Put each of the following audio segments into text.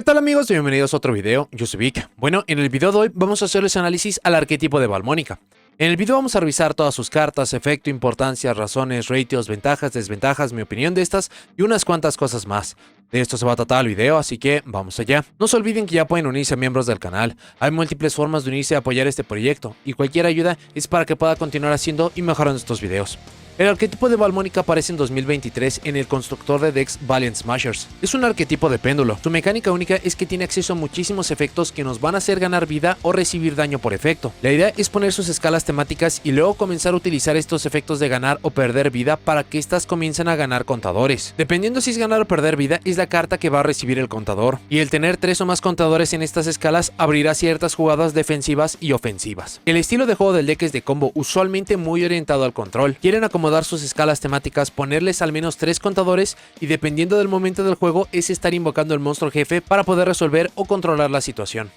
tal amigos? Bienvenidos a otro video, yo soy Vic. Bueno, en el video de hoy vamos a hacerles análisis al arquetipo de Valmónica. En el video vamos a revisar todas sus cartas, efecto, importancia, razones, ratios, ventajas, desventajas, mi opinión de estas y unas cuantas cosas más. De esto se va a tratar el video, así que vamos allá. No se olviden que ya pueden unirse a miembros del canal. Hay múltiples formas de unirse a apoyar este proyecto y cualquier ayuda es para que pueda continuar haciendo y mejorando estos videos. El arquetipo de Valmónica aparece en 2023 en el constructor de decks Valiant Smashers. Es un arquetipo de péndulo. Su mecánica única es que tiene acceso a muchísimos efectos que nos van a hacer ganar vida o recibir daño por efecto. La idea es poner sus escalas temáticas y luego comenzar a utilizar estos efectos de ganar o perder vida para que estas comiencen a ganar contadores. Dependiendo si es ganar o perder vida, es la carta que va a recibir el contador. Y el tener 3 o más contadores en estas escalas abrirá ciertas jugadas defensivas y ofensivas. El estilo de juego del deck es de combo, usualmente muy orientado al control. Quieren acomodar sus escalas temáticas, ponerles al menos 3 contadores y dependiendo del momento del juego es estar invocando el monstruo jefe para poder resolver o controlar la situación.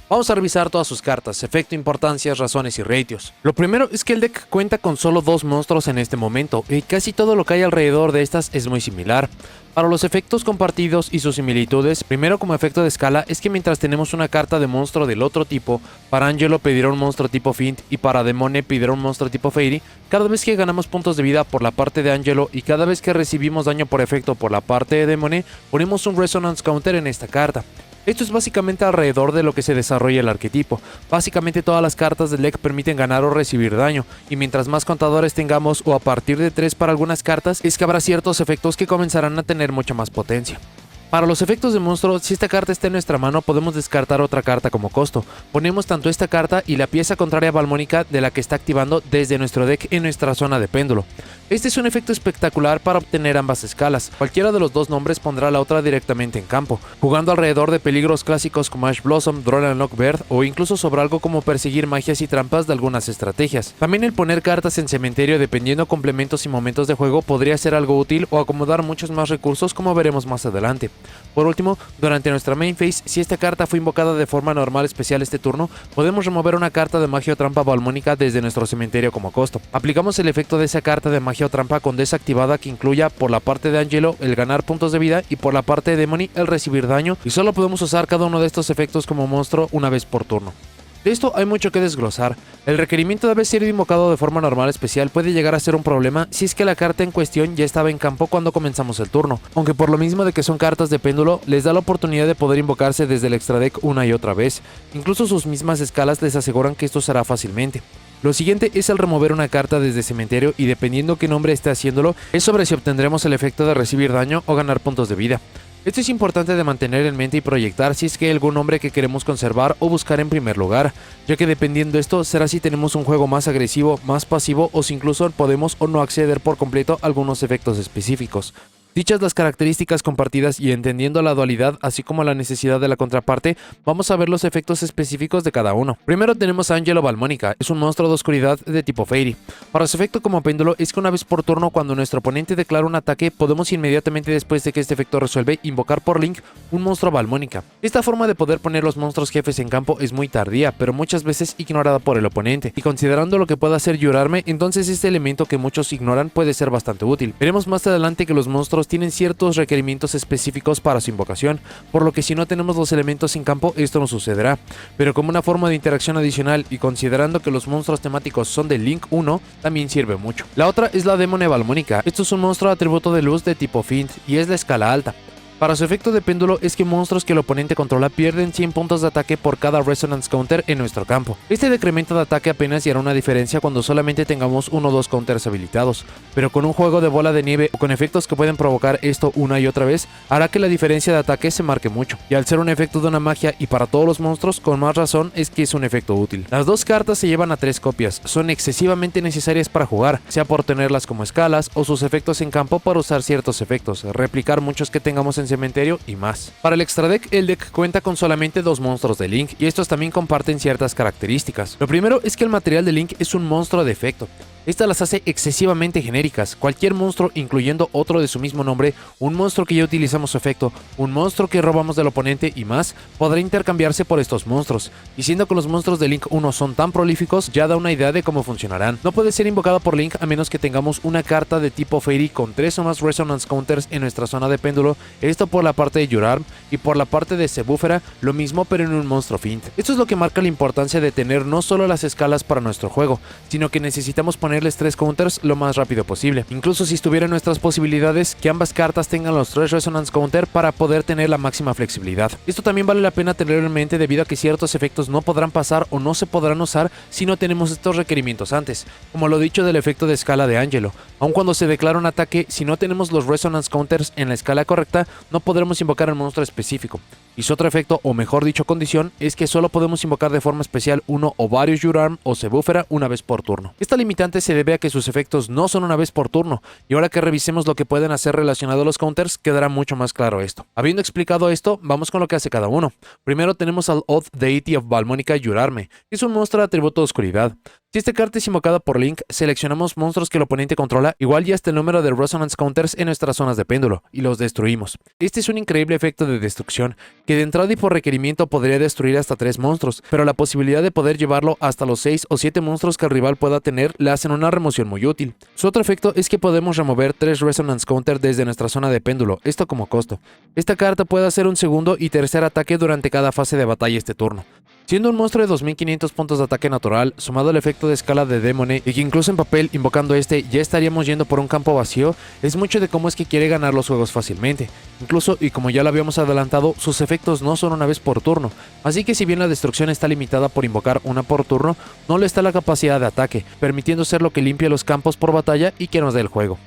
Vamos a revisar todas sus cartas, efecto, importancias, razones y ratios. Lo primero es que el deck cuenta con solo 2 monstruos en este momento y casi todo lo que hay alrededor de estas es muy similar. Para los efectos compartidos y sus similitudes, primero como efecto de escala es que mientras tenemos una carta de monstruo del otro tipo, para Angelo pedirá un monstruo tipo Fint y para Demone pedirá un monstruo tipo Fairy, cada vez que ganamos puntos de vida por la parte de Angelo y cada vez que recibimos daño por efecto por la parte de Demone, ponemos un Resonance Counter en esta carta. Esto es básicamente alrededor de lo que se desarrolla el arquetipo. Básicamente todas las cartas del deck permiten ganar o recibir daño, y mientras más contadores tengamos o a partir de 3 para algunas cartas, es que habrá ciertos efectos que comenzarán a tener mucha más potencia. Para los efectos de monstruo, si esta carta está en nuestra mano, podemos descartar otra carta como costo. Ponemos tanto esta carta y la pieza contraria valmónica de la que está activando desde nuestro deck en nuestra zona de péndulo. Este es un efecto espectacular para obtener ambas escalas. Cualquiera de los dos nombres pondrá la otra directamente en campo, jugando alrededor de peligros clásicos como Ash Blossom, Droll and Lock Bird o incluso sobre algo como perseguir magias y trampas de algunas estrategias. También el poner cartas en cementerio dependiendo complementos y momentos de juego podría ser algo útil o acomodar muchos más recursos como veremos más adelante. Por último, durante nuestra main phase, si esta carta fue invocada de forma normal especial este turno, podemos remover una carta de magia o trampa valmónica desde nuestro cementerio como costo. Aplicamos el efecto de esa carta de magia o trampa con desactivada que incluya por la parte de Angelo el ganar puntos de vida y por la parte de Demone el recibir daño, y solo podemos usar cada uno de estos efectos como monstruo una vez por turno. De esto hay mucho que desglosar. El requerimiento de haber sido invocado de forma normal especial puede llegar a ser un problema si es que la carta en cuestión ya estaba en campo cuando comenzamos el turno, aunque por lo mismo de que son cartas de péndulo, les da la oportunidad de poder invocarse desde el extra deck una y otra vez. Incluso sus mismas escalas les aseguran que esto será fácilmente. Lo siguiente es el remover una carta desde cementerio y dependiendo qué nombre esté haciéndolo, es sobre si obtendremos el efecto de recibir daño o ganar puntos de vida. Esto es importante de mantener en mente y proyectar si es que hay algún nombre que queremos conservar o buscar en primer lugar, ya que dependiendo de esto será si tenemos un juego más agresivo, más pasivo o si incluso podemos o no acceder por completo a algunos efectos específicos. Dichas las características compartidas y entendiendo la dualidad así como la necesidad de la contraparte, vamos a ver los efectos específicos de cada uno. Primero tenemos a Angelo Valmónica, es un monstruo de oscuridad de tipo Fairy. Para su efecto como péndulo es que una vez por turno cuando nuestro oponente declara un ataque, podemos inmediatamente después de que este efecto resuelve invocar por Link un monstruo Valmónica. Esta forma de poder poner los monstruos jefes en campo es muy tardía, pero muchas veces ignorada por el oponente, y considerando lo que puede hacer Llorarme, entonces este elemento que muchos ignoran puede ser bastante útil. Veremos más adelante que los monstruos tienen ciertos requerimientos específicos para su invocación, por lo que si no tenemos los elementos en campo esto no sucederá, pero como una forma de interacción adicional y considerando que los monstruos temáticos son de Link 1, también sirve mucho. La otra es la Demone Valmónica, esto es un monstruo atributo de luz de tipo Fint y es la escala alta. Para su efecto de péndulo es que monstruos que el oponente controla pierden 100 puntos de ataque por cada Resonance Counter en nuestro campo. Este decremento de ataque apenas hará una diferencia cuando solamente tengamos 1 o 2 counters habilitados, pero con un juego de bola de nieve o con efectos que pueden provocar esto una y otra vez, hará que la diferencia de ataque se marque mucho. Y al ser un efecto de una magia y para todos los monstruos, con más razón es que es un efecto útil. Las dos cartas se llevan a 3 copias, son excesivamente necesarias para jugar, sea por tenerlas como escalas o sus efectos en campo para usar ciertos efectos, replicar muchos que tengamos en cementerio y más. Para el extra deck, el deck cuenta con solamente 2 monstruos de Link y estos también comparten ciertas características. Lo primero es que el material de Link es un monstruo de efecto. Esta las hace excesivamente genéricas. Cualquier monstruo, incluyendo otro de su mismo nombre, un monstruo que ya utilizamos su efecto, un monstruo que robamos del oponente y más, podrá intercambiarse por estos monstruos. Y siendo que los monstruos de Link 1 son tan prolíficos, ya da una idea de cómo funcionarán. No puede ser invocado por Link a menos que tengamos una carta de tipo Fairy con 3 o más Resonance Counters en nuestra zona de péndulo. Esta Esto por la parte de Yurarm, y por la parte de Sebúfera lo mismo pero en un monstruo Fint. Esto es lo que marca la importancia de tener no solo las escalas para nuestro juego, sino que necesitamos ponerles 3 counters lo más rápido posible. Incluso si estuviera en nuestras posibilidades, que ambas cartas tengan los 3 Resonance Counter para poder tener la máxima flexibilidad. Esto también vale la pena tenerlo en mente debido a que ciertos efectos no podrán pasar o no se podrán usar si no tenemos estos requerimientos antes, como lo dicho del efecto de escala de Angelo. Aun cuando se declara un ataque, si no tenemos los Resonance Counters en la escala correcta, no podremos invocar al monstruo específico. Y su otro efecto, o mejor dicho condición, es que solo podemos invocar de forma especial uno o varios Yurarm o Sebúfera una vez por turno. Esta limitante se debe a que sus efectos no son una vez por turno, y ahora que revisemos lo que pueden hacer relacionado a los counters, quedará mucho más claro esto. Habiendo explicado esto, vamos con lo que hace cada uno. Primero tenemos al Oath Deity of Valmonica Yurarme, que es un monstruo de atributo de oscuridad. Si esta carta es invocada por Link, seleccionamos monstruos que el oponente controla, igual ya está el número de Resonance Counters en nuestras zonas de péndulo, y los destruimos. Este es un increíble efecto de destrucción, que de entrada y por requerimiento podría destruir hasta 3 monstruos, pero la posibilidad de poder llevarlo hasta los 6 o 7 monstruos que el rival pueda tener le hacen una remoción muy útil. Su otro efecto es que podemos remover 3 Resonance Counter desde nuestra zona de péndulo, esto como costo. Esta carta puede hacer un segundo y tercer ataque durante cada fase de batalla este turno. Siendo un monstruo de 2500 puntos de ataque natural, sumado al efecto de escala de Demone, y que incluso en papel, invocando este, ya estaríamos yendo por un campo vacío, es mucho de cómo es que quiere ganar los juegos fácilmente. Incluso, y como ya lo habíamos adelantado, sus efectos no son una vez por turno, así que si bien la destrucción está limitada por invocar una por turno, no le está la capacidad de ataque, permitiendo ser lo que limpie los campos por batalla y que nos dé el juego.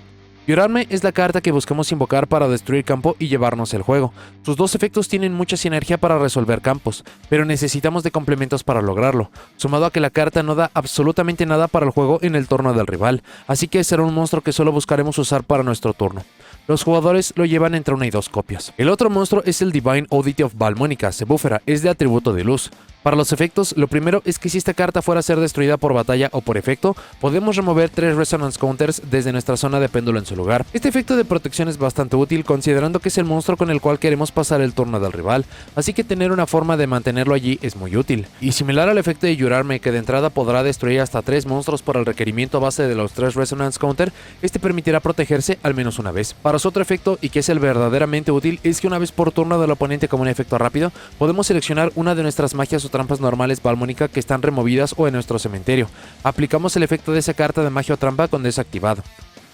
Yurarme es la carta que buscamos invocar para destruir campo y llevarnos el juego. Sus dos efectos tienen mucha sinergia para resolver campos, pero necesitamos de complementos para lograrlo, sumado a que la carta no da absolutamente nada para el juego en el turno del rival, así que será un monstruo que solo buscaremos usar para nuestro turno. Los jugadores lo llevan entre 1 y 2 copias. El otro monstruo es el Divine Oddity of Valmonica, Sebúfera, es de atributo de luz. Para los efectos, lo primero es que si esta carta fuera a ser destruida por batalla o por efecto, podemos remover 3 Resonance Counters desde nuestra zona de péndulo en su lugar. Este efecto de protección es bastante útil considerando que es el monstruo con el cual queremos pasar el turno del rival, así que tener una forma de mantenerlo allí es muy útil. Y similar al efecto de Yurarme, que de entrada podrá destruir hasta 3 monstruos por el requerimiento base de los 3 Resonance Counter, este permitirá protegerse al menos una vez. Para su otro efecto, y que es el verdaderamente útil, es que una vez por turno del oponente como un efecto rápido, podemos seleccionar una de nuestras magias o trampas normales Valmonica que están removidas o en nuestro cementerio. Aplicamos el efecto de esa carta de magia o trampa con desactivado.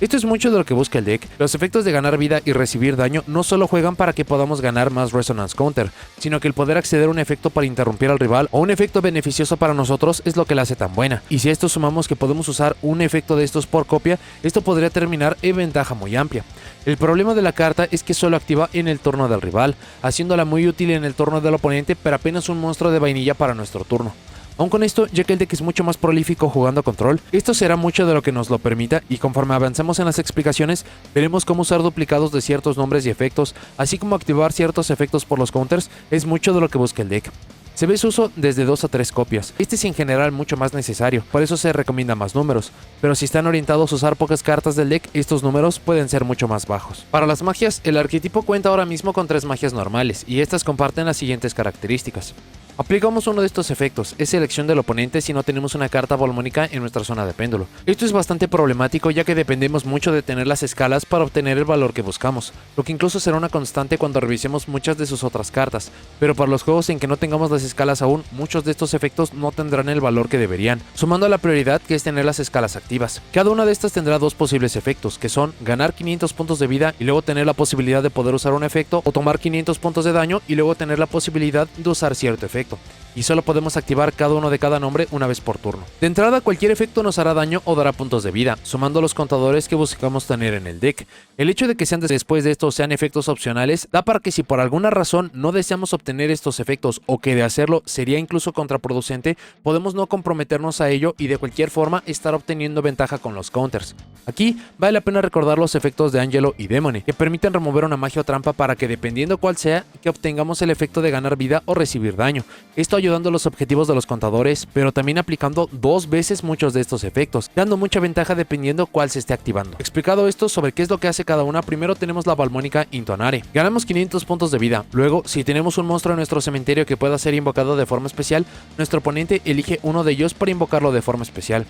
Esto es mucho de lo que busca el deck. Los efectos de ganar vida y recibir daño no solo juegan para que podamos ganar más Resonance Counter, sino que el poder acceder a un efecto para interrumpir al rival o un efecto beneficioso para nosotros es lo que la hace tan buena. Y si a esto sumamos que podemos usar un efecto de estos por copia, esto podría terminar en ventaja muy amplia. El problema de la carta es que solo activa en el turno del rival, haciéndola muy útil en el turno del oponente, pero apenas un monstruo de vainilla para nuestro turno. Aun con esto, ya que el deck es mucho más prolífico jugando control, esto será mucho de lo que nos lo permita, y conforme avancemos en las explicaciones, veremos cómo usar duplicados de ciertos nombres y efectos, así como activar ciertos efectos por los counters, es mucho de lo que busca el deck. Se ve su uso desde 2 a 3 copias, este es en general mucho más necesario, por eso se recomienda más números, pero si están orientados a usar pocas cartas del deck, estos números pueden ser mucho más bajos. Para las magias, el arquetipo cuenta ahora mismo con 3 magias normales, y estas comparten las siguientes características. Aplicamos uno de estos efectos, es selección del oponente si no tenemos una carta Valmonica en nuestra zona de péndulo. Esto es bastante problemático ya que dependemos mucho de tener las escalas para obtener el valor que buscamos, lo que incluso será una constante cuando revisemos muchas de sus otras cartas, pero para los juegos en que no tengamos las escalas aún, muchos de estos efectos no tendrán el valor que deberían, sumando a la prioridad que es tener las escalas activas. Cada una de estas tendrá 2 posibles efectos, que son ganar 500 puntos de vida y luego tener la posibilidad de poder usar un efecto, o tomar 500 puntos de daño y luego tener la posibilidad de usar cierto efecto. Y solo podemos activar cada uno de cada nombre una vez por turno. De entrada, cualquier efecto nos hará daño o dará puntos de vida, sumando los contadores que buscamos tener en el deck. El hecho de que sean después de esto sean efectos opcionales, da para que si por alguna razón no deseamos obtener estos efectos o que de hacerlo sería incluso contraproducente, podemos no comprometernos a ello y de cualquier forma estar obteniendo ventaja con los counters. Aquí vale la pena recordar los efectos de Angelo y Demone, que permiten remover una magia o trampa para que dependiendo cuál sea, que obtengamos el efecto de ganar vida o recibir daño. Esto ayudando a los objetivos de los contadores, pero también aplicando 2 veces muchos de estos efectos, dando mucha ventaja dependiendo cuál se esté activando. Explicado esto sobre qué es lo que hace cada una, primero tenemos la Valmonica Intonare. Ganamos 500 puntos de vida. Luego, si tenemos un monstruo en nuestro cementerio que pueda ser invocado de forma especial, nuestro oponente elige uno de ellos para invocarlo de forma especial.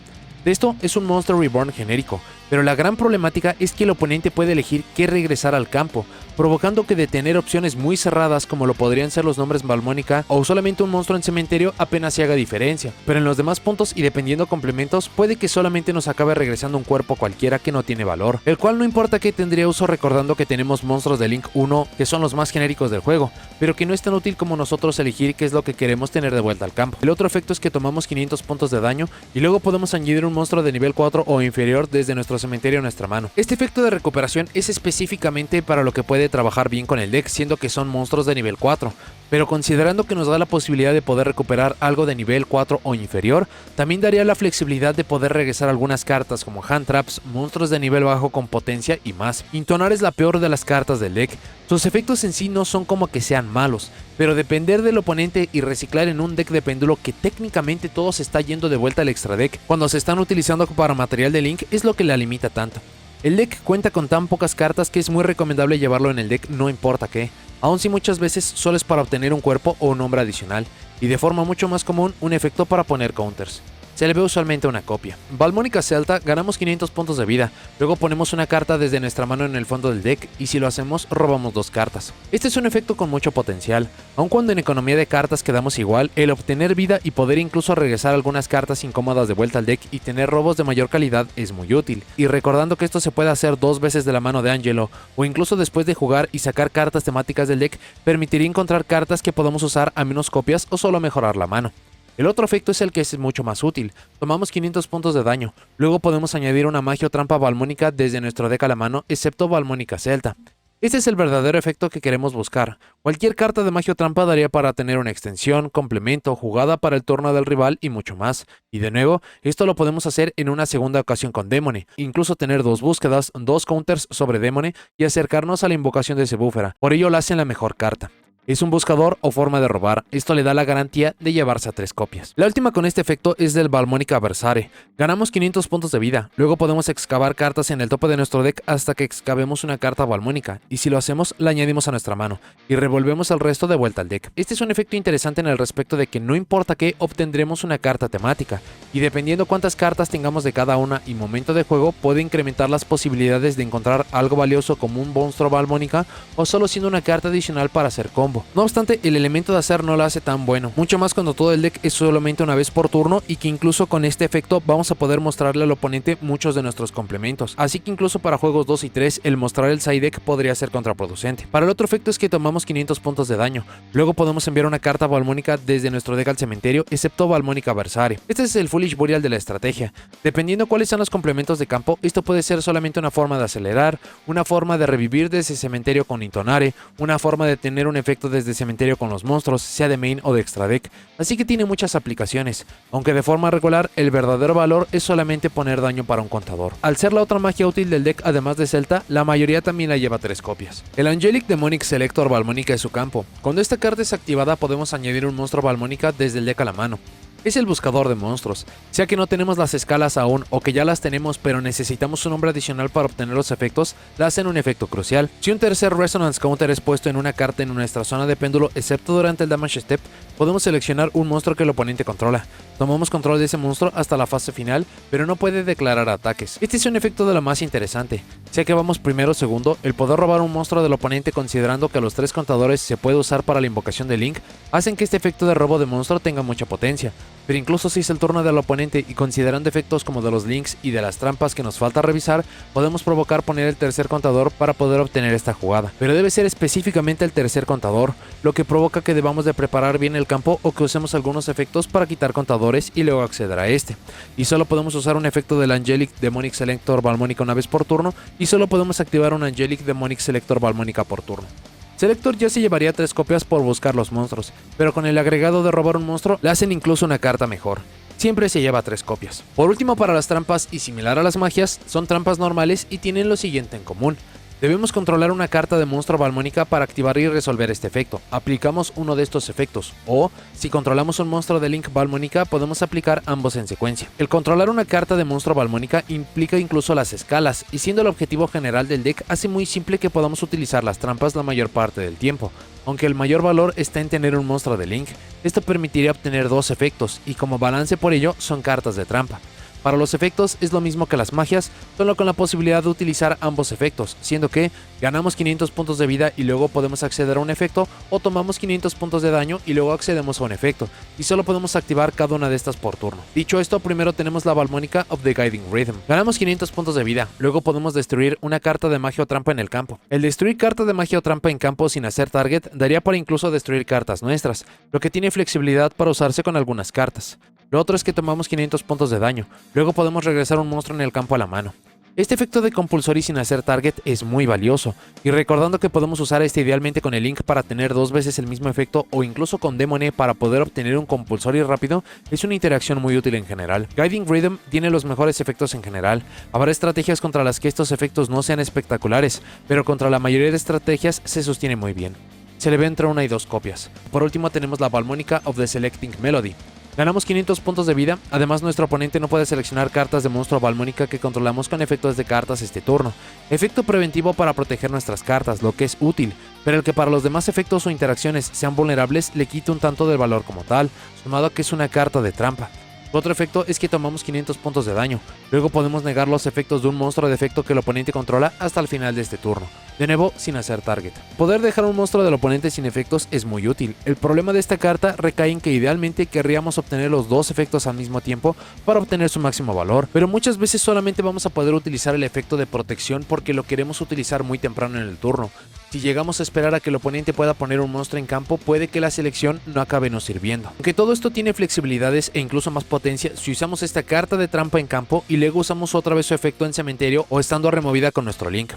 Esto es un monstruo reborn genérico, pero la gran problemática es que el oponente puede elegir qué regresar al campo, provocando que de tener opciones muy cerradas como lo podrían ser los nombres Valmónica o solamente un monstruo en cementerio apenas se haga diferencia, pero en los demás puntos y dependiendo complementos puede que solamente nos acabe regresando un cuerpo cualquiera que no tiene valor, el cual no importa que tendría uso recordando que tenemos monstruos de Link 1 que son los más genéricos del juego, pero que no es tan útil como nosotros elegir qué es lo que queremos tener de vuelta al campo. El otro efecto es que tomamos 500 puntos de daño y luego podemos añadir un monstruo de nivel 4 o inferior desde nuestro cementerio a nuestra mano. Este efecto de recuperación es específicamente para lo que puede trabajar bien con el deck, siendo que son monstruos de nivel 4, pero considerando que nos da la posibilidad de poder recuperar algo de nivel 4 o inferior, también daría la flexibilidad de poder regresar algunas cartas como hand traps, monstruos de nivel bajo con potencia y más. Intonar es la peor de las cartas del deck. Sus efectos en sí no son como que sean malos, pero depender del oponente y reciclar en un deck de péndulo que técnicamente todo se está yendo de vuelta al extra deck cuando se están utilizando para material de Link es lo que la limita tanto. El deck cuenta con tan pocas cartas que es muy recomendable llevarlo en el deck no importa qué, aun si muchas veces solo es para obtener un cuerpo o un nombre adicional, y de forma mucho más común un efecto para poner counters. Se le ve usualmente una copia. Valmónica Celta ganamos 500 puntos de vida, luego ponemos una carta desde nuestra mano en el fondo del deck y si lo hacemos robamos 2 cartas. Este es un efecto con mucho potencial, aun cuando en economía de cartas quedamos igual, el obtener vida y poder incluso regresar algunas cartas incómodas de vuelta al deck y tener robos de mayor calidad es muy útil. Y recordando que esto se puede hacer 2 veces de la mano de Angelo o incluso después de jugar y sacar cartas temáticas del deck, permitiría encontrar cartas que podamos usar a menos copias o solo mejorar la mano. El otro efecto es el que es mucho más útil, tomamos 500 puntos de daño, luego podemos añadir una magia o trampa valmónica desde nuestro deck a la mano, excepto Valmónica Celta. Este es el verdadero efecto que queremos buscar. Cualquier carta de magia o trampa daría para tener una extensión, complemento, jugada para el turno del rival y mucho más. Y de nuevo, esto lo podemos hacer en una segunda ocasión con Demone, incluso tener 2 búsquedas, 2 counters sobre Demone y acercarnos a la invocación de Sebúfera, por ello la hacen la mejor carta. Es un buscador o forma de robar, esto le da la garantía de llevarse a 3 copias. La última con este efecto es del Valmónica Versare. Ganamos 500 puntos de vida, luego podemos excavar cartas en el tope de nuestro deck hasta que excavemos una carta valmónica, y si lo hacemos la añadimos a nuestra mano, y revolvemos el resto de vuelta al deck. Este es un efecto interesante en el respecto de que no importa qué, obtendremos una carta temática, y dependiendo cuántas cartas tengamos de cada una y momento de juego, puede incrementar las posibilidades de encontrar algo valioso como un monstruo valmónica o solo siendo una carta adicional para hacer combo. No obstante, el elemento de hacer no lo hace tan bueno, mucho más cuando todo el deck es solamente una vez por turno y que incluso con este efecto vamos a poder mostrarle al oponente muchos de nuestros complementos, así que incluso para juegos 2 y 3 el mostrar el side deck podría ser contraproducente. Para el otro efecto es que tomamos 500 puntos de daño, luego podemos enviar una carta valmónica desde nuestro deck al cementerio, excepto Valmónica Versare. Este es el Foolish Burial de la estrategia. Dependiendo cuáles sean los complementos de campo, esto puede ser solamente una forma de acelerar, una forma de revivir desde cementerio con Intonare, una forma de tener un efecto desde cementerio con los monstruos, sea de main o de extra deck, así que tiene muchas aplicaciones, aunque de forma regular el verdadero valor es solamente poner daño para un contador. Al ser la otra magia útil del deck además de Celta, la mayoría también la lleva 3 copias. El Angelic Demonic Selector Valmónica es su campo. Cuando esta carta es activada podemos añadir un monstruo Valmónica desde el deck a la mano. Es el buscador de monstruos, sea que no tenemos las escalas aún o que ya las tenemos pero necesitamos un nombre adicional para obtener los efectos, la hacen un efecto crucial. Si un tercer Resonance Counter es puesto en una carta en nuestra zona de péndulo, excepto durante el Damage Step, podemos seleccionar un monstruo que el oponente controla. Tomamos control de ese monstruo hasta la fase final, pero no puede declarar ataques. Este es un efecto de lo más interesante, sea que vamos primero o segundo, el poder robar un monstruo del oponente considerando que a los 3 contadores se puede usar para la invocación de Link, hacen que este efecto de robo de monstruo tenga mucha potencia. Pero incluso si es el turno del oponente y considerando efectos como de los links y de las trampas que nos falta revisar, podemos provocar poner el tercer contador para poder obtener esta jugada. Pero debe ser específicamente el tercer contador, lo que provoca que debamos de preparar bien el campo o que usemos algunos efectos para quitar contadores y luego acceder a este. Y solo podemos usar un efecto del Angelic Demonic Selector Valmónica una vez por turno y solo podemos activar un Angelic Demonic Selector Valmónica por turno. Selector ya se llevaría 3 copias por buscar los monstruos, pero con el agregado de robar un monstruo le hacen incluso una carta mejor. Siempre se lleva 3 copias. Por último, para las trampas y similar a las magias, son trampas normales y tienen lo siguiente en común. Debemos controlar una carta de monstruo valmónica para activar y resolver este efecto. Aplicamos uno de estos efectos, o si controlamos un monstruo de Link valmónica podemos aplicar ambos en secuencia. El controlar una carta de monstruo valmónica implica incluso las escalas, y siendo el objetivo general del deck hace muy simple que podamos utilizar las trampas la mayor parte del tiempo. Aunque el mayor valor está en tener un monstruo de Link, esto permitiría obtener 2 efectos, y como balance por ello son cartas de trampa. Para los efectos es lo mismo que las magias, solo con la posibilidad de utilizar ambos efectos, siendo que ganamos 500 puntos de vida y luego podemos acceder a un efecto, o tomamos 500 puntos de daño y luego accedemos a un efecto, y solo podemos activar cada una de estas por turno. Dicho esto, primero tenemos la Valmónica of the Guiding Rhythm. Ganamos 500 puntos de vida, luego podemos destruir una carta de magia o trampa en el campo. El destruir carta de magia o trampa en campo sin hacer target daría para incluso destruir cartas nuestras, lo que tiene flexibilidad para usarse con algunas cartas. Lo otro es que tomamos 500 puntos de daño, luego podemos regresar un monstruo en el campo a la mano. Este efecto de compulsory sin hacer target es muy valioso, y recordando que podemos usar este idealmente con el Link para tener 2 veces el mismo efecto o incluso con Demone para poder obtener un compulsory rápido, es una interacción muy útil en general. Guiding Rhythm tiene los mejores efectos en general. Habrá estrategias contra las que estos efectos no sean espectaculares, pero contra la mayoría de estrategias se sostiene muy bien. Se le ve entre 1 y 2 copias. Por último tenemos la Valmónica of the Selecting Melody. Ganamos 500 puntos de vida, además nuestro oponente no puede seleccionar cartas de monstruo Valmónica que controlamos con efectos de cartas este turno. Efecto preventivo para proteger nuestras cartas, lo que es útil, pero el que para los demás efectos o interacciones sean vulnerables le quita un tanto del valor como tal, sumado a que es una carta de trampa. Otro efecto es que tomamos 500 puntos de daño, luego podemos negar los efectos de un monstruo de efecto que el oponente controla hasta el final de este turno, de nuevo sin hacer target. Poder dejar un monstruo del oponente sin efectos es muy útil. El problema de esta carta recae en que idealmente querríamos obtener los dos efectos al mismo tiempo para obtener su máximo valor, pero muchas veces solamente vamos a poder utilizar el efecto de protección porque lo queremos utilizar muy temprano en el turno. Si llegamos a esperar a que el oponente pueda poner un monstruo en campo, puede que la selección no acabe nos sirviendo. Aunque todo esto tiene flexibilidades e incluso más potencia si usamos esta carta de trampa en campo y luego usamos otra vez su efecto en cementerio o estando removida con nuestro Link.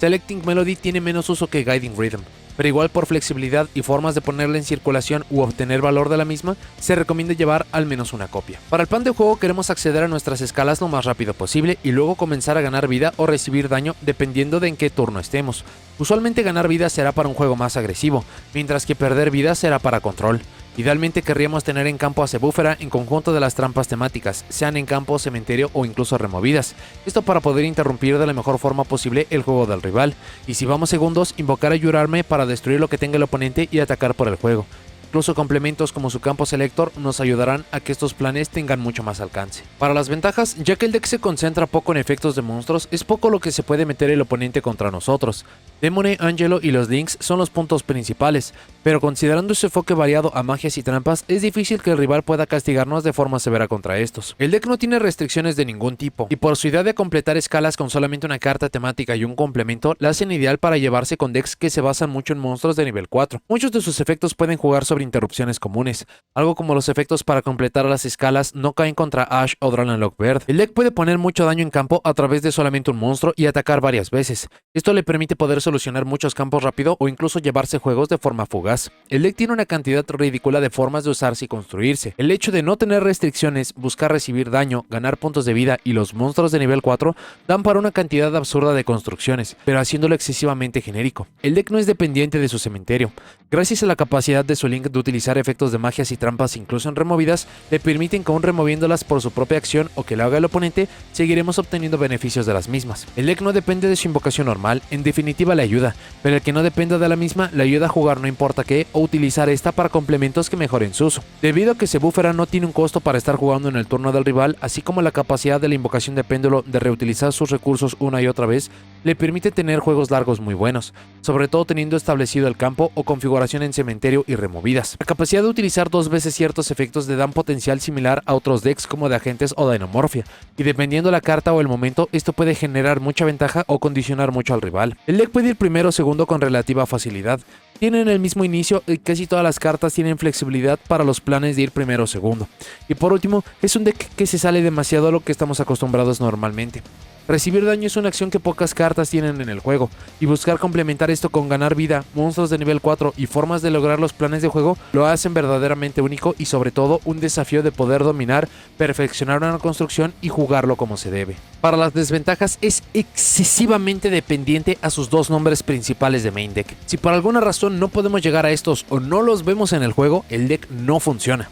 Selecting Melody tiene menos uso que Guiding Rhythm, pero igual por flexibilidad y formas de ponerla en circulación u obtener valor de la misma, se recomienda llevar al menos una copia. Para el plan de juego queremos acceder a nuestras escalas lo más rápido posible y luego comenzar a ganar vida o recibir daño dependiendo de en qué turno estemos. Usualmente ganar vida será para un juego más agresivo, mientras que perder vida será para control. Idealmente querríamos tener en campo a Sebúfera en conjunto de las trampas temáticas, sean en campo, cementerio o incluso removidas. Esto para poder interrumpir de la mejor forma posible el juego del rival. Y si vamos segundos, invocar a Yurarme para destruir lo que tenga el oponente y atacar por el juego. Incluso complementos como su campo selector nos ayudarán a que estos planes tengan mucho más alcance. Para las ventajas, ya que el deck se concentra poco en efectos de monstruos, es poco lo que se puede meter el oponente contra nosotros. Demone, Angelo y los Links son los puntos principales, pero considerando su enfoque variado a magias y trampas, es difícil que el rival pueda castigarnos de forma severa contra estos. El deck no tiene restricciones de ningún tipo, y por su idea de completar escalas con solamente una carta temática y un complemento, la hacen ideal para llevarse con decks que se basan mucho en monstruos de nivel 4. Muchos de sus efectos pueden jugar sobre interrupciones comunes, algo como los efectos para completar las escalas no caen contra Ash o Dralnlock Verde. El deck puede poner mucho daño en campo a través de solamente un monstruo y atacar varias veces. Esto le permite poder solucionar muchos campos rápido o incluso llevarse juegos de forma fugaz. El deck tiene una cantidad ridícula de formas de usarse y construirse. El hecho de no tener restricciones, buscar recibir daño, ganar puntos de vida y los monstruos de nivel 4 dan para una cantidad absurda de construcciones, pero haciéndolo excesivamente genérico. El deck no es dependiente de su cementerio. Gracias a la capacidad de su Link de utilizar efectos de magias y trampas incluso en removidas, le permiten que aún removiéndolas por su propia acción o que lo haga el oponente, seguiremos obteniendo beneficios de las mismas. El deck no depende de su invocación normal, en definitiva le ayuda, pero el que no dependa de la misma le ayuda a jugar no importa qué o utilizar esta para complementos que mejoren su uso. Debido a que Sebúfera no tiene un costo para estar jugando en el turno del rival, así como la capacidad de la invocación de péndulo de reutilizar sus recursos una y otra vez, le permite tener juegos largos muy buenos, sobre todo teniendo establecido el campo o configuración en cementerio y removidas. La capacidad de utilizar 2 veces ciertos efectos le dan potencial similar a otros decks como de agentes o Dinomorphia, y dependiendo la carta o el momento, esto puede generar mucha ventaja o condicionar mucho al rival. El deck puede ir primero o segundo con relativa facilidad. Tienen el mismo inicio y casi todas las cartas tienen flexibilidad para los planes de ir primero o segundo. Y por último, es un deck que se sale demasiado a lo que estamos acostumbrados normalmente. Recibir daño es una acción que pocas cartas tienen en el juego, y buscar complementar esto con ganar vida, monstruos de nivel 4 y formas de lograr los planes de juego lo hacen verdaderamente único y sobre todo un desafío de poder dominar, perfeccionar una construcción y jugarlo como se debe. Para las desventajas es excesivamente dependiente a sus dos nombres principales de main deck. Si por alguna razón no podemos llegar a estos o no los vemos en el juego, el deck no funciona.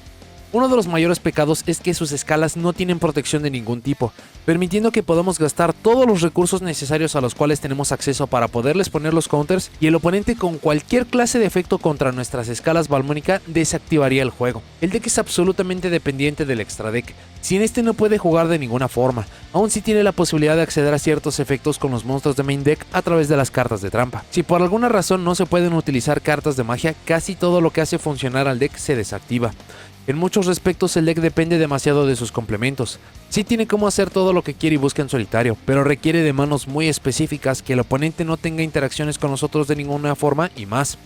Uno de los mayores pecados es que sus escalas no tienen protección de ningún tipo, permitiendo que podamos gastar todos los recursos necesarios a los cuales tenemos acceso para poderles poner los counters, y el oponente con cualquier clase de efecto contra nuestras escalas Balmónica desactivaría el juego. El deck es absolutamente dependiente del extra deck. Sin este no puede jugar de ninguna forma, aún si tiene la posibilidad de acceder a ciertos efectos con los monstruos de main deck a través de las cartas de trampa. Si por alguna razón no se pueden utilizar cartas de magia, casi todo lo que hace funcionar al deck se desactiva. En muchos respectos el deck depende demasiado de sus complementos. Sí tiene cómo hacer todo lo que quiere y busca en solitario, pero requiere de manos muy específicas, que el oponente no tenga interacciones con nosotros de ninguna forma y más.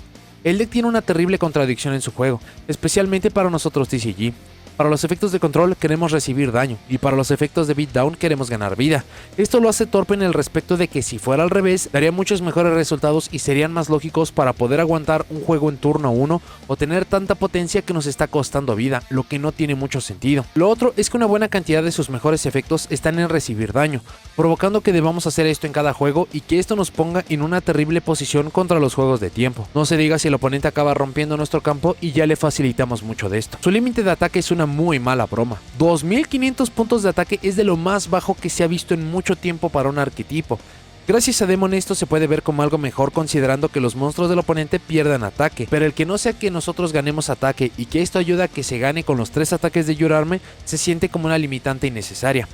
El deck tiene una terrible contradicción en su juego, especialmente para nosotros TCG. Para los efectos de control queremos recibir daño, y para los efectos de beatdown queremos ganar vida. Esto lo hace torpe en el respecto de que si fuera al revés, daría muchos mejores resultados y serían más lógicos para poder aguantar un juego en turno 1 o tener tanta potencia que nos está costando vida, lo que no tiene mucho sentido. Lo otro es que una buena cantidad de sus mejores efectos están en recibir daño, provocando que debamos hacer esto en cada juego y que esto nos ponga en una terrible posición contra los juegos de tiempo. No se diga si el oponente acaba rompiendo nuestro campo y ya le facilitamos mucho de esto. Su límite de ataque es una muy mala broma. 2500 puntos de ataque es de lo más bajo que se ha visto en mucho tiempo para un arquetipo. Gracias a Demon esto se puede ver como algo mejor, considerando que los monstruos del oponente pierdan ataque, pero el que no sea que nosotros ganemos ataque y que esto ayuda a que se gane con los 3 ataques de Your Army se siente como una limitante innecesaria.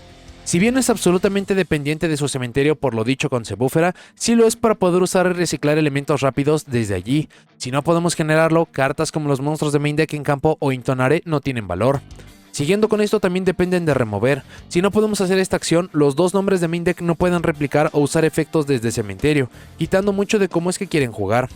Si bien es absolutamente dependiente de su cementerio por lo dicho con Sebúfera, sí lo es para poder usar y reciclar elementos rápidos desde allí. Si no podemos generarlo, cartas como los monstruos de main deck en campo o Intonare no tienen valor. Siguiendo con esto, también dependen de remover. Si no podemos hacer esta acción, los dos nombres de main deck no pueden replicar o usar efectos desde cementerio, quitando mucho de cómo es que quieren jugar.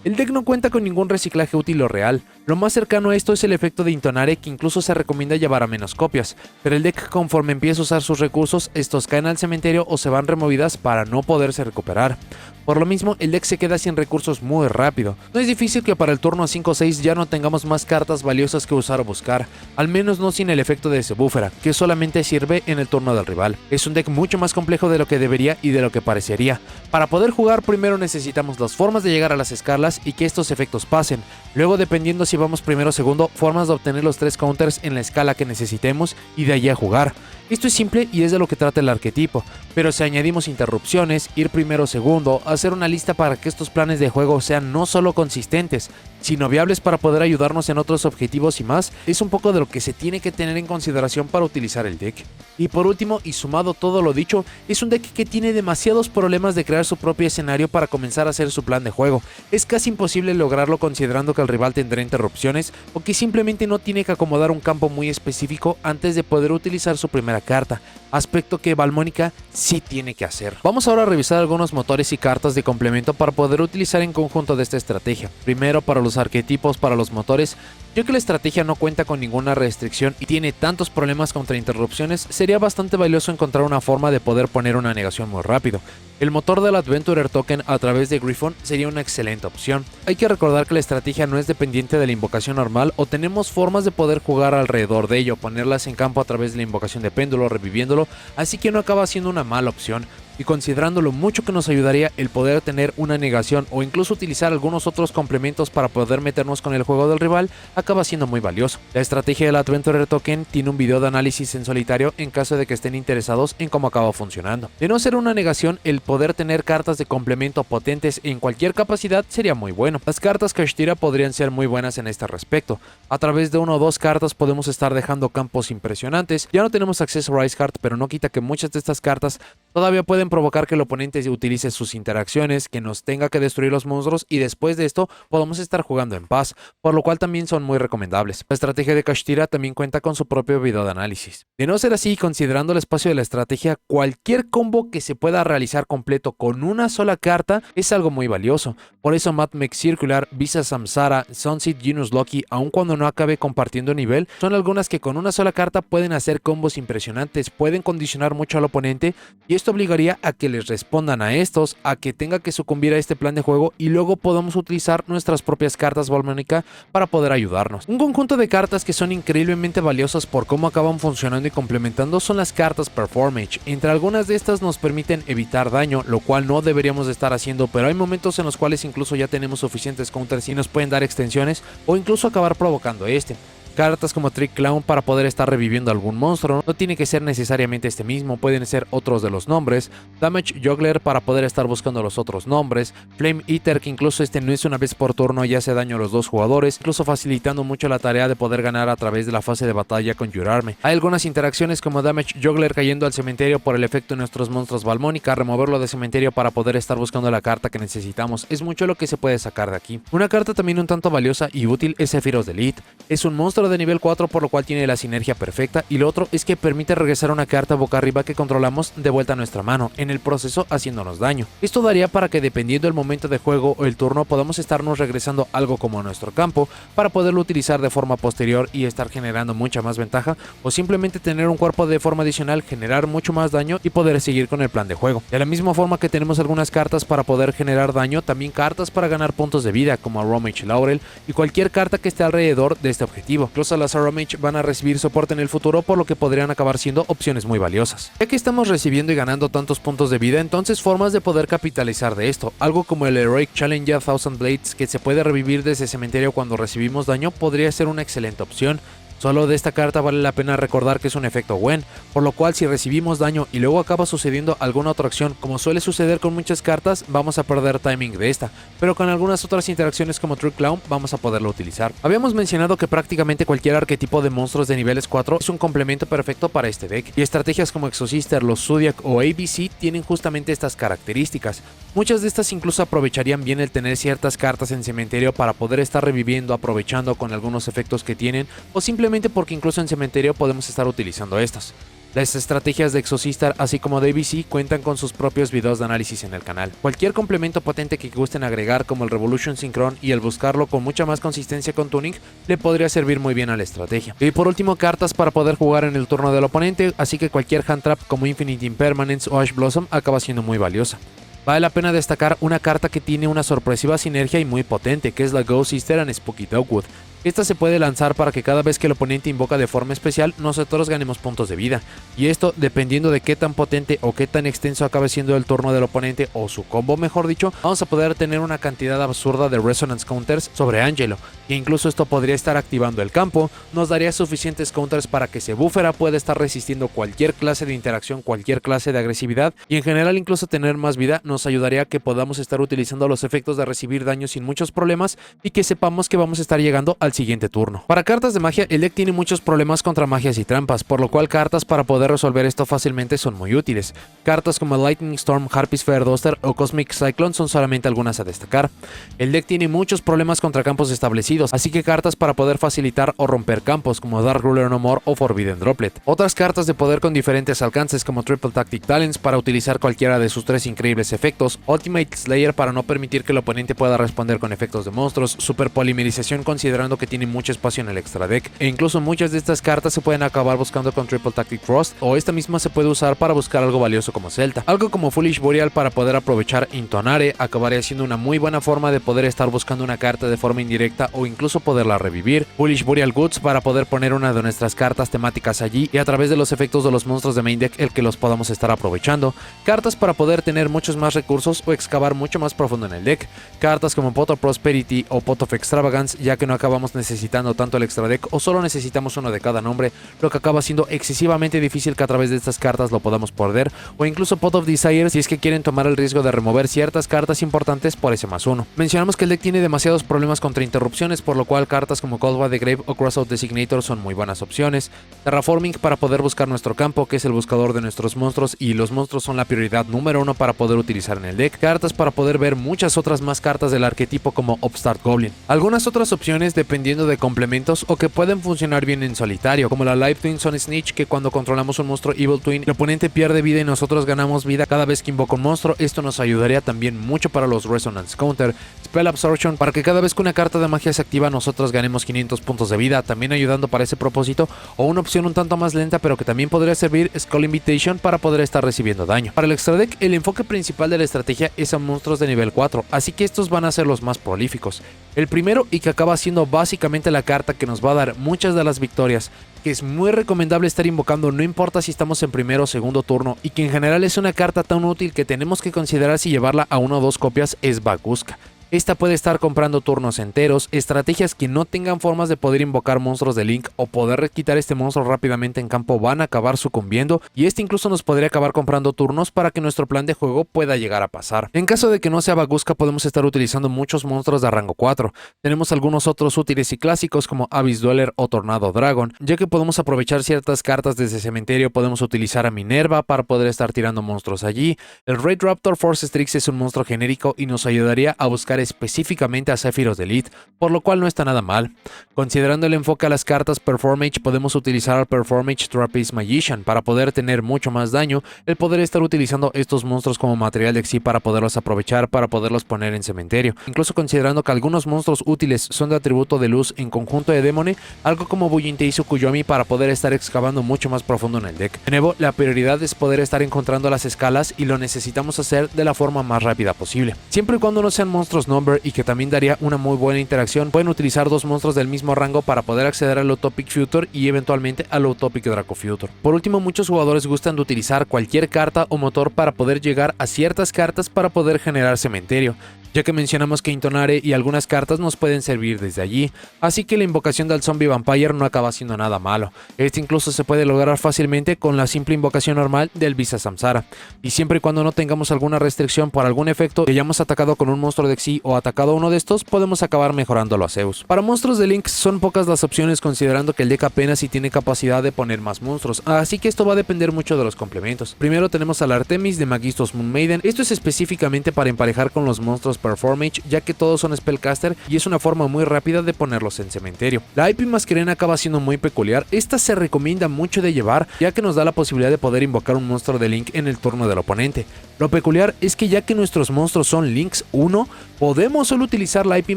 El deck no cuenta con ningún reciclaje útil o real. Lo más cercano a esto es el efecto de Intonare, que incluso se recomienda llevar a menos copias, pero el deck conforme empieza a usar sus recursos, estos caen al cementerio o se van removidas para no poderse recuperar. Por lo mismo, el deck se queda sin recursos muy rápido. No es difícil que para el turno 5 o 6 ya no tengamos más cartas valiosas que usar o buscar, al menos no sin el efecto de Sebúfera, que solamente sirve en el turno del rival. Es un deck mucho más complejo de lo que debería y de lo que parecería. Para poder jugar, primero necesitamos las formas de llegar a las escalas y que estos efectos pasen. Luego, dependiendo si vamos primero o segundo, formas de obtener los 3 counters en la escala que necesitemos y de allí a jugar. Esto es simple y es de lo que trata el arquetipo, pero si añadimos interrupciones, ir primero o segundo, hacer una lista para que estos planes de juego sean no solo consistentes, sino viables para poder ayudarnos en otros objetivos y más, es un poco de lo que se tiene que tener en consideración para utilizar el deck. Y por último, y sumado todo lo dicho, es un deck que tiene demasiados problemas de crear su propio escenario para comenzar a hacer su plan de juego. Es casi imposible lograrlo considerando que el rival tendrá interrupciones o que simplemente no tiene que acomodar un campo muy específico antes de poder utilizar su primera carta, aspecto que Balmónica sí tiene que hacer. Vamos ahora a revisar algunos motores y cartas de complemento para poder utilizar en conjunto de esta estrategia. Primero, para los arquetipos, para los motores, ya que la estrategia no cuenta con ninguna restricción y tiene tantos problemas contra interrupciones, sería bastante valioso encontrar una forma de poder poner una negación muy rápido. El motor del Adventurer Token a través de Griffon sería una excelente opción. Hay que recordar que la estrategia no es dependiente de la invocación normal o tenemos formas de poder jugar alrededor de ello, ponerlas en campo a través de la invocación de péndulo, reviviéndolo, así que no acaba siendo una mala opción. Y considerando lo mucho que nos ayudaría el poder tener una negación o incluso utilizar algunos otros complementos para poder meternos con el juego del rival, acaba siendo muy valioso. La estrategia del Adventurer Token tiene un video de análisis en solitario en caso de que estén interesados en cómo acaba funcionando. De no ser una negación, el poder tener cartas de complemento potentes en cualquier capacidad sería muy bueno. Las cartas Kashtira podrían ser muy buenas en este respecto. A través de 1 o 2 cartas podemos estar dejando campos impresionantes. Ya no tenemos acceso a Rise Heart, pero no quita que muchas de estas cartas todavía pueden provocar que el oponente utilice sus interacciones, que nos tenga que destruir los monstruos y después de esto podemos estar jugando en paz, por lo cual también son muy recomendables. La estrategia de Kashtira también cuenta con su propio video de análisis. De no ser así, considerando el espacio de la estrategia, cualquier combo que se pueda realizar completo con una sola carta es algo muy valioso. Por eso Mathmech Circular, Visa Samsara, Sunset Genius Loki, aun cuando no acabe compartiendo nivel, son algunas que con una sola carta pueden hacer combos impresionantes, pueden condicionar mucho al oponente y esto obligaría a que les respondan a estos, a que tenga que sucumbir a este plan de juego y luego podamos utilizar nuestras propias cartas Balmónica para poder ayudarnos. Un conjunto de cartas que son increíblemente valiosas por cómo acaban funcionando y complementando son las cartas Performage. Entre algunas de estas nos permiten evitar daño, lo cual no deberíamos de estar haciendo, pero hay momentos en los cuales incluso ya tenemos suficientes counters y nos pueden dar extensiones o incluso acabar provocando este. Cartas como Trick Clown para poder estar reviviendo algún monstruo, no tiene que ser necesariamente este mismo, pueden ser otros de los nombres. Damage Juggler para poder estar buscando los otros nombres. Flame Eater, que incluso este no es una vez por turno y hace daño a los dos jugadores, incluso facilitando mucho la tarea de poder ganar a través de la fase de batalla con Your Army. Hay algunas interacciones como Damage Juggler cayendo al cementerio por el efecto de nuestros monstruos Valmónica, removerlo de cementerio para poder estar buscando la carta que necesitamos. Es mucho lo que se puede sacar de aquí. Una carta también un tanto valiosa y útil es Sephiroth Elite. Es un monstruo de nivel 4 por lo cual tiene la sinergia perfecta, y lo otro es que permite regresar una carta boca arriba que controlamos de vuelta a nuestra mano, en el proceso haciéndonos daño. Esto daría para que dependiendo del momento de juego o el turno podamos estarnos regresando algo como a nuestro campo para poderlo utilizar de forma posterior y estar generando mucha más ventaja, o simplemente tener un cuerpo de forma adicional, generar mucho más daño y poder seguir con el plan de juego. De la misma forma que tenemos algunas cartas para poder generar daño, también cartas para ganar puntos de vida como Aromage Laurel y cualquier carta que esté alrededor de este objetivo. Incluso las Aromage van a recibir soporte en el futuro, por lo que podrían acabar siendo opciones muy valiosas. Ya que estamos recibiendo y ganando tantos puntos de vida, entonces formas de poder capitalizar de esto, algo como el Heroic Challenger Thousand Blades, que se puede revivir desde cementerio cuando recibimos daño, podría ser una excelente opción. Solo de esta carta vale la pena recordar que es un efecto Gwen, por lo cual si recibimos daño y luego acaba sucediendo alguna otra acción, como suele suceder con muchas cartas, vamos a perder timing de esta, pero con algunas otras interacciones como Trick Clown vamos a poderlo utilizar. Habíamos mencionado que prácticamente cualquier arquetipo de monstruos de niveles 4 es un complemento perfecto para este deck, y estrategias como Exosister, los Zodiac o ABC tienen justamente estas características. Muchas de estas incluso aprovecharían bien el tener ciertas cartas en cementerio para poder estar reviviendo, aprovechando con algunos efectos que tienen, o simplemente porque incluso en cementerio podemos estar utilizando estas. Las estrategias de Exosister así como de ABC cuentan con sus propios videos de análisis en el canal. Cualquier complemento potente que gusten agregar como el Revolution Synchron y el buscarlo con mucha más consistencia con tuning le podría servir muy bien a la estrategia. Y por último, cartas para poder jugar en el turno del oponente, así que cualquier hand trap como Infinite Impermanence o Ash Blossom acaba siendo muy valiosa. Vale la pena destacar una carta que tiene una sorpresiva sinergia y muy potente, que es la Ghost Sister and Spooky Dogwood. Esta se puede lanzar para que cada vez que el oponente invoca de forma especial, nosotros ganemos puntos de vida. Y esto, dependiendo de qué tan potente o qué tan extenso acabe siendo el turno del oponente o su combo mejor dicho, vamos a poder tener una cantidad absurda de Resonance Counters sobre Angelo. E incluso esto podría estar activando el campo, nos daría suficientes counters para que ese búfera pueda estar resistiendo cualquier clase de interacción, cualquier clase de agresividad, y en general incluso tener más vida nos ayudaría a que podamos estar utilizando los efectos de recibir daño sin muchos problemas y que sepamos que vamos a estar llegando al siguiente turno. Para cartas de magia, el deck tiene muchos problemas contra magias y trampas, por lo cual cartas para poder resolver esto fácilmente son muy útiles. Cartas como Lightning Storm, Harpy Sphere Duster o Cosmic Cyclone son solamente algunas a destacar. El deck tiene muchos problemas contra campos establecidos, así que cartas para poder facilitar o romper campos como Dark Ruler No More o Forbidden Droplet. Otras cartas de poder con diferentes alcances como Triple Tactic Talents para utilizar cualquiera de sus tres increíbles efectos, Ultimate Slayer para no permitir que el oponente pueda responder con efectos de monstruos, Super Polimerización considerando que tiene mucho espacio en el extra deck, e incluso muchas de estas cartas se pueden acabar buscando con Triple Tactic Frost, o esta misma se puede usar para buscar algo valioso como Celta. Algo como Foolish Boreal para poder aprovechar Intonare acabaría siendo una muy buena forma de poder estar buscando una carta de forma indirecta o incluso poderla revivir. Foolish Boreal Goods para poder poner una de nuestras cartas temáticas allí y a través de los efectos de los monstruos de main deck el que los podamos estar aprovechando. Cartas para poder tener muchos más recursos o excavar mucho más profundo en el deck. Cartas como Pot of Prosperity o Pot of Extravagance, ya que no acabamos necesitando tanto el extra deck o solo necesitamos uno de cada nombre, lo que acaba siendo excesivamente difícil que a través de estas cartas lo podamos perder, o incluso Pot of Desire si es que quieren tomar el riesgo de remover ciertas cartas importantes por ese +1. Mencionamos que el deck tiene demasiados problemas contra interrupciones, por lo cual cartas como Cold by the Grave o Crossout Designator son muy buenas opciones. Terraforming para poder buscar nuestro campo, que es el buscador de nuestros monstruos, y los monstruos son la prioridad número 1 para poder utilizar en el deck. Cartas para poder ver muchas otras más cartas del arquetipo como Upstart Goblin. Algunas otras opciones dependiendo de complementos o que pueden funcionar bien en solitario, como la Live Twin Sun Snitch, que cuando controlamos un monstruo Evil Twin, el oponente pierde vida y nosotros ganamos vida cada vez que invoca un monstruo. Esto nos ayudaría también mucho para los Resonance Counter. Spell Absorption para que cada vez que una carta de magia se activa nosotros ganemos 500 puntos de vida, también ayudando para ese propósito, o una opción un tanto más lenta pero que también podría servir, Skull Invitation para poder estar recibiendo daño. Para el extra deck, el enfoque principal de la estrategia es a monstruos de nivel 4, así que estos van a ser los más prolíficos. El primero, y que acaba siendo básicamente la carta que nos va a dar muchas de las victorias, que es muy recomendable estar invocando no importa si estamos en primero o segundo turno, y que en general es una carta tan útil que tenemos que considerar si llevarla a una o dos copias, es Baguska. Esta puede estar comprando turnos enteros, estrategias que no tengan formas de poder invocar monstruos de Link o poder quitar este monstruo rápidamente en campo van a acabar sucumbiendo, y este incluso nos podría acabar comprando turnos para que nuestro plan de juego pueda llegar a pasar. En caso de que no sea Bagooska, podemos estar utilizando muchos monstruos de rango 4. Tenemos algunos otros útiles y clásicos como Abyss Dweller o Tornado Dragon, ya que podemos aprovechar ciertas cartas desde cementerio. Podemos utilizar a Minerva para poder estar tirando monstruos allí. El Raid Raptor Force Strix es un monstruo genérico y nos ayudaría a buscar específicamente a Sephiroth de Elite, por lo cual no está nada mal. Considerando el enfoque a las cartas Performage, podemos utilizar al Performage Trapeze Magician para poder tener mucho más daño, el poder estar utilizando estos monstruos como material de Xyz para poderlos aprovechar, para poderlos poner en cementerio. Incluso considerando que algunos monstruos útiles son de atributo de luz en conjunto de Demone, algo como Bujintei Tsukuyomi para poder estar excavando mucho más profundo en el deck. De nuevo, la prioridad es poder estar encontrando las escalas y lo necesitamos hacer de la forma más rápida posible. Siempre y cuando no sean monstruos number y que también daría una muy buena interacción, pueden utilizar dos monstruos del mismo rango para poder acceder al Utopic Future y eventualmente al Utopic Draco Future. Por último, muchos jugadores gustan de utilizar cualquier carta o motor para poder llegar a ciertas cartas para poder generar cementerio, ya que mencionamos que Intonare y algunas cartas nos pueden servir desde allí, así que la invocación del Zombie Vampire no acaba siendo nada malo. Este incluso se puede lograr fácilmente con la simple invocación normal del Visa Samsara, y siempre y cuando no tengamos alguna restricción por algún efecto que hayamos atacado con un monstruo de Xyz o atacado a uno de estos, podemos acabar mejorándolo a Zeus. Para monstruos de Link son pocas las opciones, considerando que el deck apenas si tiene capacidad de poner más monstruos, así que esto va a depender mucho de los complementos. Primero tenemos al Artemis de Magistos Moon Maiden. Esto es específicamente para emparejar con los monstruos Performage, ya que todos son Spellcaster y es una forma muy rápida de ponerlos en cementerio. La IP Masquerena acaba siendo muy peculiar. Esta se recomienda mucho de llevar, ya que nos da la posibilidad de poder invocar un monstruo de Link en el turno del oponente. Lo peculiar es que ya que nuestros monstruos son Links 1, podemos solo utilizar la IP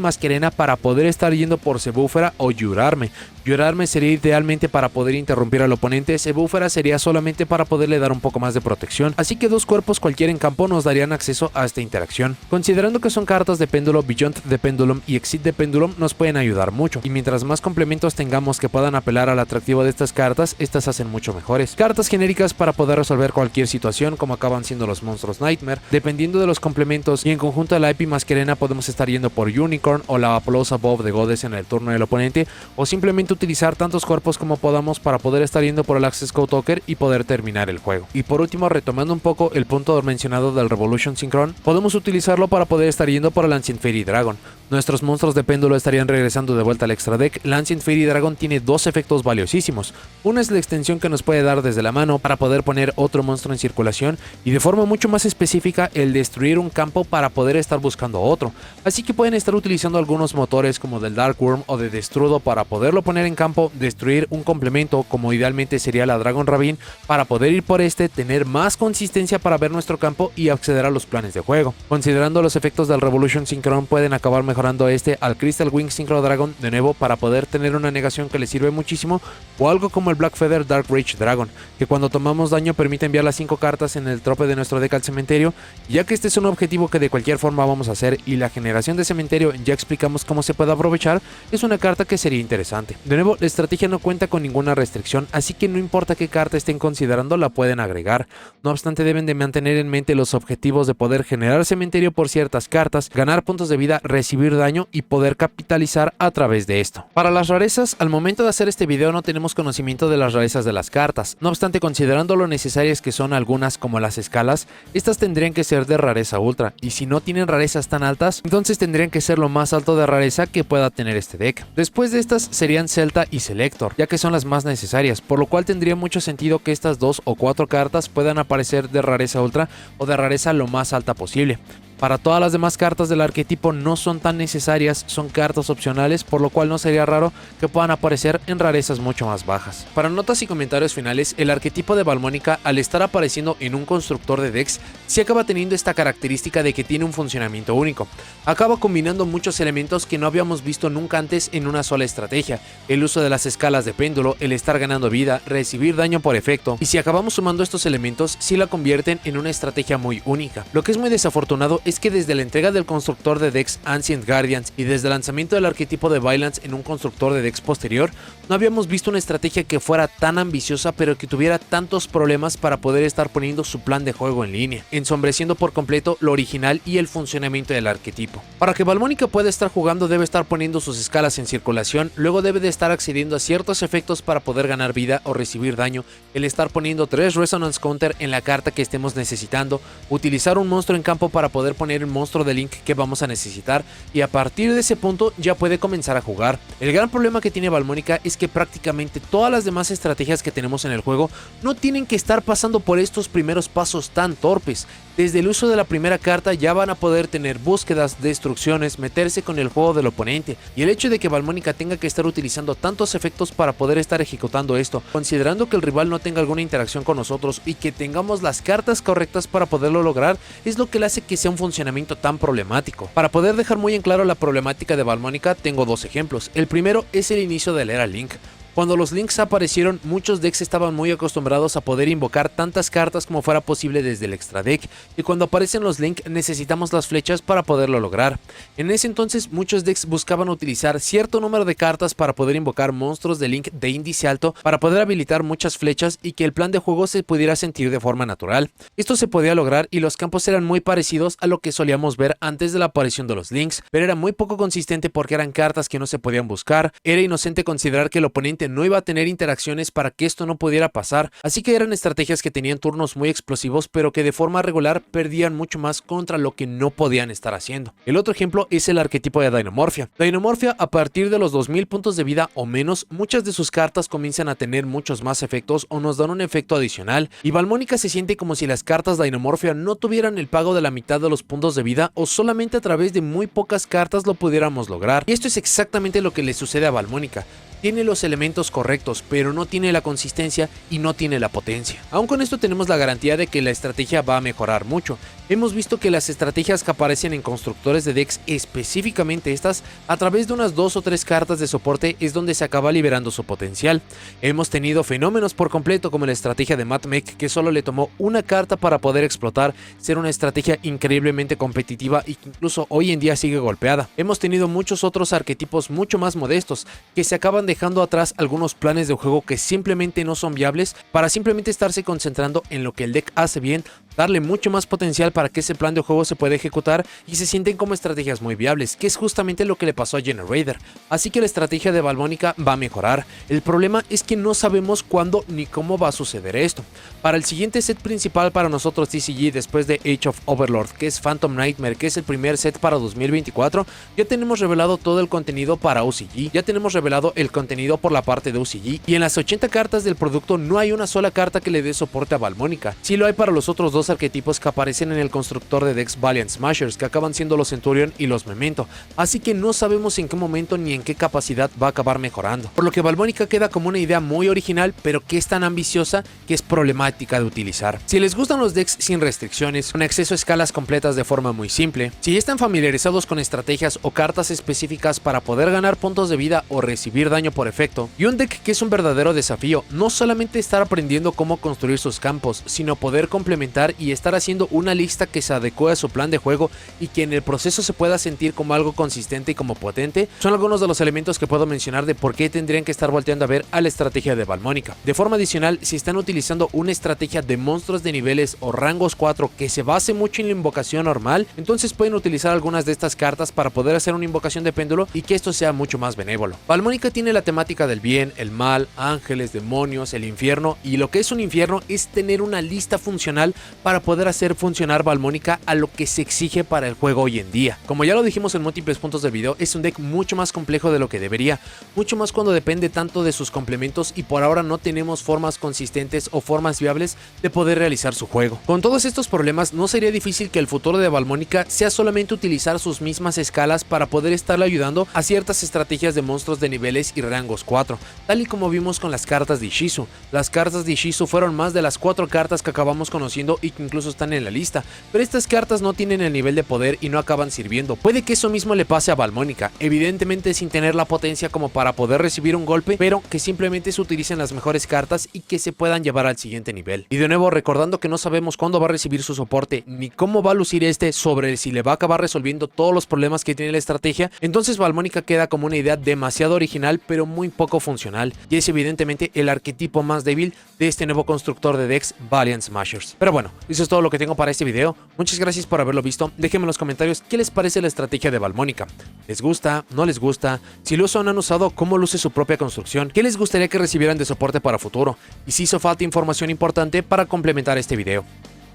Masquerena para poder estar yendo por Sebúfera o Yurarme. Yurarme sería idealmente para poder interrumpir al oponente, Sebúfera sería solamente para poderle dar un poco más de protección, así que dos cuerpos cualquiera en campo nos darían acceso a esta interacción. Considerando que son cartas de péndulo, Beyond the Pendulum y Exit the Pendulum nos pueden ayudar mucho, y mientras más complementos tengamos que puedan apelar al atractivo de estas cartas, estas hacen mucho mejores. Cartas genéricas para poder resolver cualquier situación, como acaban siendo los monstruos Nightmare. Dependiendo de los complementos y en conjunto de la IP Masquerena, podemos estar yendo por Unicorn o la Applause Above the Goddess en el turno del oponente, o simplemente utilizar tantos cuerpos como podamos para poder estar yendo por el Access Code Talker y poder terminar el juego. Y por último, retomando un poco el punto mencionado del Revolution Synchron, podemos utilizarlo para poder estar yendo por el Ancient Fairy Dragon. Nuestros monstruos de péndulo estarían regresando de vuelta al extra deck. El Ancient Fairy Dragon tiene dos efectos valiosísimos. Uno es la extensión que nos puede dar desde la mano para poder poner otro monstruo en circulación, y de forma mucho más específica el destruir un campo para poder estar buscando otro. Así que pueden estar utilizando algunos motores como del Dark Worm o de Destrudo para poderlo poner en campo, destruir un complemento como idealmente sería la Dragon Ravine para poder ir por este, tener más consistencia para ver nuestro campo y acceder a los planes de juego. Considerando los efectos del Revolution Synchron, pueden acabar mejorando este al Crystal Wing Synchro Dragon de nuevo para poder tener una negación que le sirve muchísimo, o algo como el Black Feather Dark Rage Dragon, que cuando tomamos daño permite enviar las 5 cartas en el trope de nuestro deck al cementerio, ya que este es un objetivo que de cualquier forma vamos a hacer, y la generación de cementerio ya explicamos cómo se puede aprovechar, es una carta que sería interesante. De nuevo, la estrategia no cuenta con ninguna restricción, así que no importa qué carta estén considerando, la pueden agregar. No obstante, deben de mantener en mente los objetivos de poder generar cementerio por ciertas cartas, ganar puntos de vida, recibir daño y poder capitalizar a través de esto. Para las rarezas, al momento de hacer este video no tenemos conocimiento de las rarezas de las cartas. No obstante, considerando lo necesarias que son algunas como las escalas, estas tendrían que ser de rareza ultra, y si no tienen rarezas tan altas, entonces tendrían que ser lo más alto de rareza que pueda tener este deck. Después de estas serían Celta y Selector, ya que son las más necesarias, por lo cual tendría mucho sentido que estas 2 o 4 cartas puedan aparecer de rareza ultra o de rareza lo más alta posible. Para todas las demás cartas del arquetipo no son tan necesarias, son cartas opcionales, por lo cual no sería raro que puedan aparecer en rarezas mucho más bajas. Para notas y comentarios finales, el arquetipo de Valmónica, al estar apareciendo en un constructor de decks, sí acaba teniendo esta característica de que tiene un funcionamiento único. Acaba combinando muchos elementos que no habíamos visto nunca antes en una sola estrategia: el uso de las escalas de péndulo, el estar ganando vida, recibir daño por efecto, y si acabamos sumando estos elementos, sí la convierten en una estrategia muy única. Lo que es muy desafortunado es que desde la entrega del constructor de decks Ancient Guardians y desde el lanzamiento del arquetipo de Vylance en un constructor de decks posterior, no habíamos visto una estrategia que fuera tan ambiciosa pero que tuviera tantos problemas para poder estar poniendo su plan de juego en línea, ensombreciendo por completo lo original y el funcionamiento del arquetipo. Para que Valmónica pueda estar jugando debe estar poniendo sus escalas en circulación, luego debe de estar accediendo a ciertos efectos para poder ganar vida o recibir daño, el estar poniendo 3 Resonance Counter en la carta que estemos necesitando, utilizar un monstruo en campo para poder poner el monstruo de Link que vamos a necesitar y a partir de ese punto ya puede comenzar a jugar. El gran problema que tiene Valmónica es que prácticamente todas las demás estrategias que tenemos en el juego no tienen que estar pasando por estos primeros pasos tan torpes. Desde el uso de la primera carta ya van a poder tener búsquedas, destrucciones, meterse con el juego del oponente, y el hecho de que Valmónica tenga que estar utilizando tantos efectos para poder estar ejecutando esto, considerando que el rival no tenga alguna interacción con nosotros y que tengamos las cartas correctas para poderlo lograr, es lo que le hace que sea un funcionamiento tan problemático. Para poder dejar muy en claro la problemática de Valmónica tengo dos ejemplos. El primero es el inicio de la era Link. Cuando los links aparecieron, muchos decks estaban muy acostumbrados a poder invocar tantas cartas como fuera posible desde el extra deck, y cuando aparecen los links necesitamos las flechas para poderlo lograr. En ese entonces muchos decks buscaban utilizar cierto número de cartas para poder invocar monstruos de link de índice alto para poder habilitar muchas flechas y que el plan de juego se pudiera sentir de forma natural. Esto se podía lograr y los campos eran muy parecidos a lo que solíamos ver antes de la aparición de los links, pero era muy poco consistente porque eran cartas que no se podían buscar, era inocente considerar que el oponente no iba a tener interacciones para que esto no pudiera pasar, así que eran estrategias que tenían turnos muy explosivos pero que de forma regular perdían mucho más contra lo que no podían estar haciendo. El otro ejemplo es el arquetipo de Dinomorphia. Dinomorphia, a partir de los 2000 puntos de vida o menos, muchas de sus cartas comienzan a tener muchos más efectos o nos dan un efecto adicional, y Valmónica se siente como si las cartas Dinomorphia no tuvieran el pago de la mitad de los puntos de vida o solamente a través de muy pocas cartas lo pudiéramos lograr, y esto es exactamente lo que le sucede a Valmónica. Tiene los elementos correctos, pero no tiene la consistencia y no tiene la potencia. Aún con esto tenemos la garantía de que la estrategia va a mejorar mucho. Hemos visto que las estrategias que aparecen en constructores de decks, específicamente estas, a través de unas 2 o 3 cartas de soporte es donde se acaba liberando su potencial. Hemos tenido fenómenos por completo como la estrategia de Matt Mech, que solo le tomó una carta para poder explotar, ser una estrategia increíblemente competitiva y que incluso hoy en día sigue golpeada. Hemos tenido muchos otros arquetipos mucho más modestos, que se acaban dejando atrás algunos planes de juego que simplemente no son viables para simplemente estarse concentrando en lo que el deck hace bien, darle mucho más potencial para que ese plan de juego se pueda ejecutar y se sienten como estrategias muy viables, que es justamente lo que le pasó a Generator. Así que la estrategia de Valmónica va a mejorar. El problema es que no sabemos cuándo ni cómo va a suceder esto. Para el siguiente set principal para nosotros TCG después de Age of Overlord, que es Phantom Nightmare, que es el primer set para 2024, ya tenemos revelado todo el contenido para OCG, ya tenemos revelado el contenido por la parte de OCG, y en las 80 cartas del producto no hay una sola carta que le dé soporte a Valmónica. Sí lo hay para los otros dos arquetipos que aparecen en el constructor de decks Valiant Smashers, que acaban siendo los Centurion y los Memento, así que no sabemos en qué momento ni en qué capacidad va a acabar mejorando, por lo que Valmónica queda como una idea muy original pero que es tan ambiciosa que es problemática de utilizar. Si les gustan los decks sin restricciones, con acceso a escalas completas de forma muy simple, si ya están familiarizados con estrategias o cartas específicas para poder ganar puntos de vida o recibir daño por efecto, y un deck que es un verdadero desafío, no solamente estar aprendiendo cómo construir sus campos, sino poder complementar y estar haciendo una lista que se adecue a su plan de juego y que en el proceso se pueda sentir como algo consistente y como potente, son algunos de los elementos que puedo mencionar de por qué tendrían que estar volteando a ver a la estrategia de Valmónica. De forma adicional, si están utilizando una estrategia de monstruos de niveles o rangos 4 que se base mucho en la invocación normal, entonces pueden utilizar algunas de estas cartas para poder hacer una invocación de péndulo y que esto sea mucho más benévolo. Valmónica tiene la temática del bien, el mal, ángeles, demonios, el infierno, y lo que es un infierno es tener una lista funcional para poder hacer funcionar Valmónica a lo que se exige para el juego hoy en día. Como ya lo dijimos en múltiples puntos del video, es un deck mucho más complejo de lo que debería, mucho más cuando depende tanto de sus complementos y por ahora no tenemos formas consistentes o formas viables de poder realizar su juego. Con todos estos problemas, no sería difícil que el futuro de Valmónica sea solamente utilizar sus mismas escalas para poder estarle ayudando a ciertas estrategias de monstruos de niveles y rangos 4, tal y como vimos con las cartas de Ishizu. Las cartas de Ishizu fueron más de las 4 cartas que acabamos conociendo y y que incluso están en la lista, pero estas cartas no tienen el nivel de poder y no acaban sirviendo. Puede que eso mismo le pase a Valmónica, evidentemente sin tener la potencia como para poder recibir un golpe, pero que simplemente se utilicen las mejores cartas y que se puedan llevar al siguiente nivel. Y de nuevo recordando que no sabemos cuándo va a recibir su soporte ni cómo va a lucir este sobre si le va a acabar resolviendo todos los problemas que tiene la estrategia, entonces Valmónica queda como una idea demasiado original pero muy poco funcional, y es evidentemente el arquetipo más débil de este nuevo constructor de decks Valiant Smashers. Pero bueno, eso es todo lo que tengo para este video. Muchas gracias por haberlo visto. Déjenme en los comentarios qué les parece la estrategia de Valmónica. ¿Les gusta? ¿No les gusta? Si lo usan o han usado, ¿cómo luce su propia construcción? ¿Qué les gustaría que recibieran de soporte para futuro? Y si hizo falta información importante para complementar este video.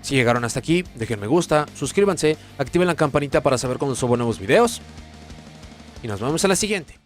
Si llegaron hasta aquí, dejen me gusta, suscríbanse, activen la campanita para saber cuando subo nuevos videos. Y nos vemos en la siguiente.